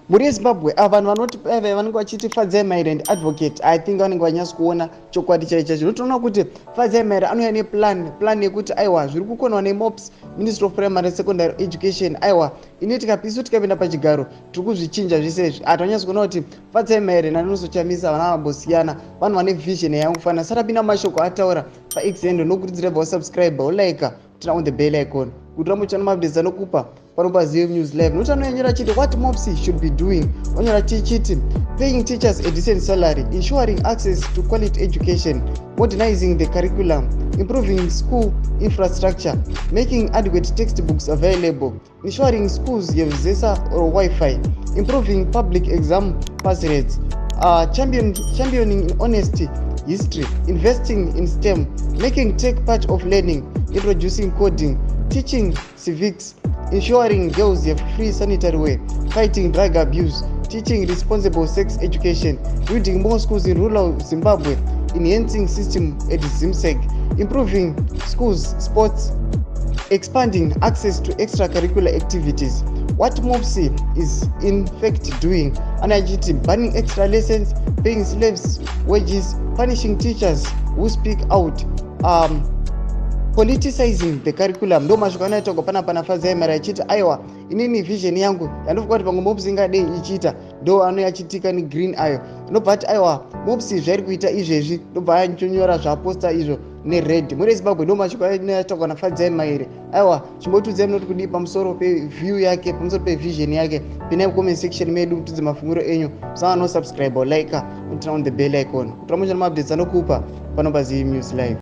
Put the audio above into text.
muri Zimbabwe vanhu vanoti vanenge vachiti Fadzai Mahere Ndi advocate, I think vanenge vanyasa kuona chokwadi chaicho. Notoona kuti Fadzai Mahere anouya neplan yekuti aiwa zviri kukonwa neMOPS, Ministry of Primary and Secondary Education, aiwa ini isu tikapinda pachigaro tiri kuzvichinja zvese izvi. Atonyasa kuona kuti Fadzai Mahere naNoSochamisa vana vambosiyana, vanhu vane vision yavangofanira. Saka pinda mashoko ataura paXendo, nokurudzira wasubscribe, ulike, turn on the bell icon kuti ramuchana mabdezi anokupa panopa News Live. Notanyora chiti what MOPS should be doing. Onyora chiti paying teachers a decent salary, ensuring access to quality education, modernizing the curriculum, improving school infrastructure, making adequate textbooks available, ensuring schools have ZESA or Wi-Fi, improving public exam pass rates, championing honesty, history, investing in STEM, making tech part of learning, introducing coding, teaching civics, ensuring girls have free sanitary wear, fighting drug abuse, teaching responsible sex education, building more schools in rural Zimbabwe, enhancing system at ZVAITWA, improving schools sports, expanding access to extracurricular activities. What MOPS is in fact doing, and banning extra lessons, paying slaves wages, punishing teachers who speak out, politicizing the curriculum. Ndo mashoko anoitwa pana Fadzai Mahere achiti aiwa inini vision yangu yandofunga kuti pamwe MOPS ingadei ichiita ndo anoyachitika ni green ayo. Ndobva ati aiwa MOPS zvairi kuita izvezvi, ndobva achonyora zvaposta izvo nered. Muri Zimbabwe ndo mashoko anoitwa na Fadzai Mahere. Aiwa chimbotudzai munoti kudii pamusoro peview yake, pamusoro pevision yake, pinai comment section medu mutudze mafunguro enyu. Musanga no subscribe or like, turn on the bell icon kuti ramuchana mabdezi anokupa panopa News Live.